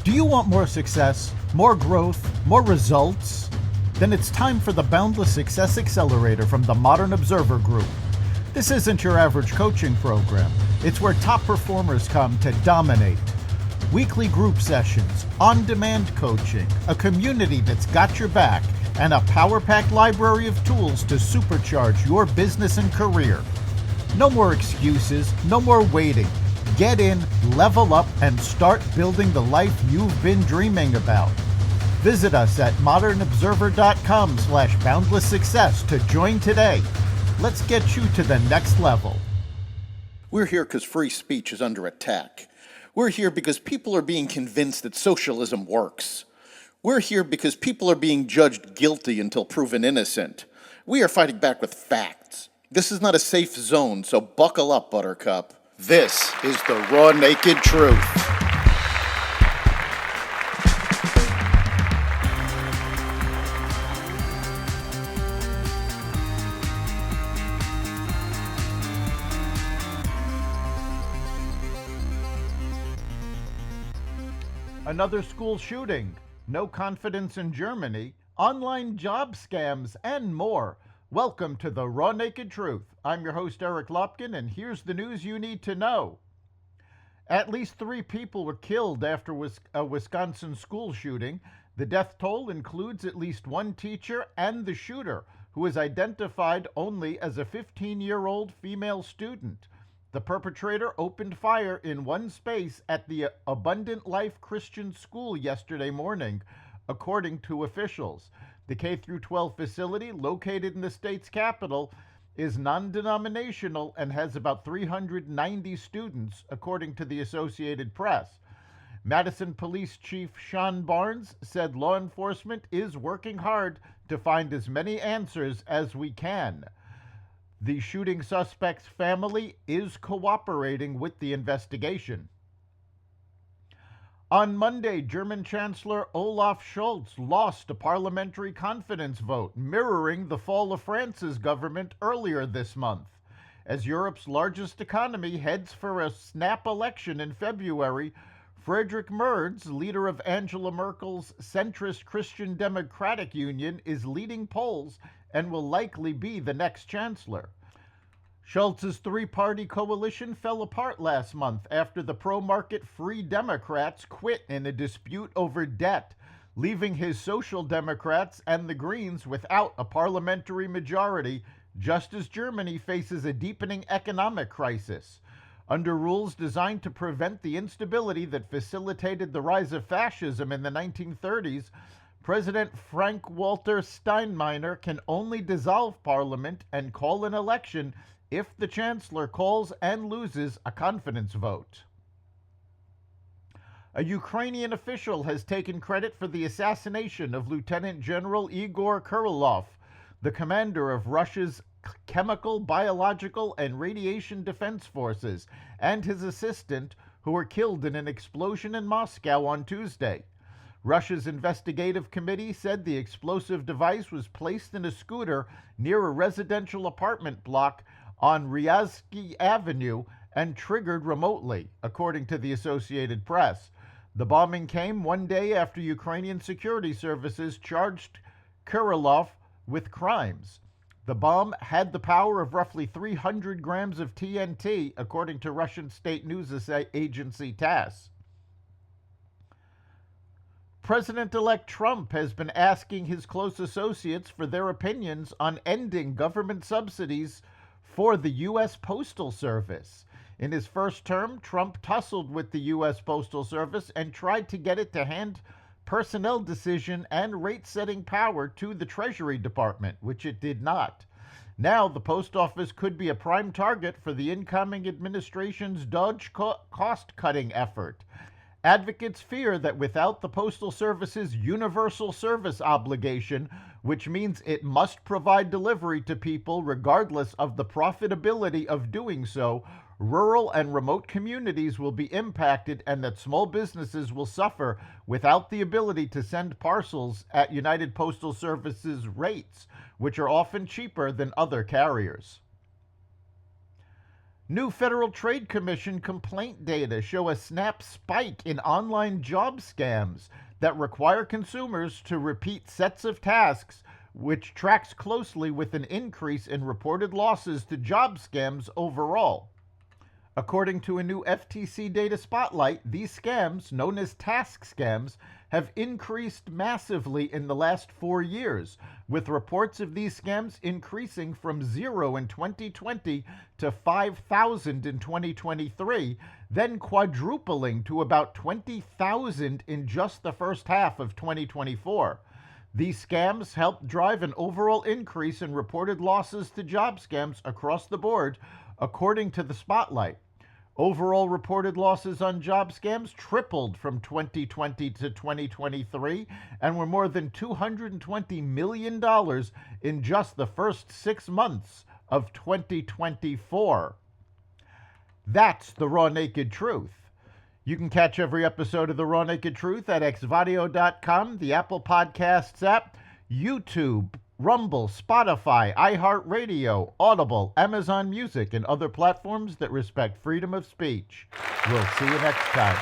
Do you want more success, more growth, more results? Then it's time for the Boundless Success Accelerator from the Modern Observer Group. This isn't your average coaching program. It's where top performers come to dominate. Weekly group sessions, on-demand coaching, a community that's got your back, and a power-packed library of tools to supercharge your business and career. No more excuses, no more waiting. Get in, level up, and start building the life you've been dreaming about. Visit us at modernobserver.com/boundlesssuccess to join today. Let's get you to the next level. We're here because free speech is under attack. We're here because people are being convinced that socialism works. We're here because people are being judged guilty until proven innocent. We are fighting back with facts. This is not a safe zone, so buckle up, Buttercup. This is the raw, naked truth. Another school shooting, no confidence in Germany, online job scams, and more. Welcome to the Raw Naked Truth. I'm your host, Eric Lopkin, and here's the news you need to know. At least 3 people were killed after a Wisconsin school shooting. The death toll includes at least 1 teacher and the shooter, who is identified only as a 15-year-old female student. The perpetrator opened fire in one space at the Abundant Life Christian School yesterday morning, according to officials. The K-12 facility, located in the state's capital, is non-denominational and has about 390 students, according to the Associated Press. Madison Police Chief Sean Barnes said law enforcement is working hard to find as many answers as we can. The shooting suspect's family is cooperating with the investigation. On Monday, German Chancellor Olaf Scholz lost a parliamentary confidence vote, mirroring the fall of France's government earlier this month. As Europe's largest economy heads for a snap election in February, Friedrich Merz, leader of Angela Merkel's centrist Christian Democratic Union, is leading polls and will likely be the next chancellor. Scholz's 3-party coalition fell apart last month after the pro-market Free Democrats quit in a dispute over debt, leaving his Social Democrats and the Greens without a parliamentary majority, just as Germany faces a deepening economic crisis. Under rules designed to prevent the instability that facilitated the rise of fascism in the 1930s, President Frank-Walter Steinmeier can only dissolve parliament and call an election if the chancellor calls and loses a confidence vote. A Ukrainian official has taken credit for the assassination of Lieutenant General Igor Kirillov, the commander of Russia's Chemical, Biological, and Radiation Defense Forces, and his assistant, who were killed in an explosion in Moscow on Tuesday. Russia's investigative committee said the explosive device was placed in a scooter near a residential apartment block on Ryazky Avenue and triggered remotely, according to the Associated Press. The bombing came one day after Ukrainian security services charged Kirillov with crimes. The bomb had the power of roughly 300 grams of TNT, according to Russian state news agency TASS. President-elect Trump has been asking his close associates for their opinions on ending government subsidies for the U.S. Postal Service. In his first term, Trump tussled with the U.S. Postal Service and tried to get it to hand personnel decision and rate-setting power to the Treasury Department, which it did not. Now, the post office could be a prime target for the incoming administration's Dodge cost-cutting effort. Advocates fear that without the Postal Service's universal service obligation, which means it must provide delivery to people regardless of the profitability of doing so, rural and remote communities will be impacted and that small businesses will suffer without the ability to send parcels at United Postal Service's rates, which are often cheaper than other carriers. New Federal Trade Commission complaint data show a snap spike in online job scams that require consumers to repeat sets of tasks, which tracks closely with an increase in reported losses to job scams overall. According to a new FTC data spotlight, these scams, known as task scams, have increased massively in the last 4 years, with reports of these scams increasing from 0 in 2020 to 5,000 in 2023, then quadrupling to about 20,000 in just the first half of 2024. These scams helped drive an overall increase in reported losses to job scams across the board, according to the spotlight. Overall reported losses on job scams tripled from 2020 to 2023 and were more than $220 million in just the first 6 months of 2024. That's the Raw Naked Truth. You can catch every episode of the Raw Naked Truth at xvadio.com, the Apple Podcasts app, YouTube, Rumble, Spotify, iHeartRadio, Audible, Amazon Music, and other platforms that respect freedom of speech. We'll see you next time.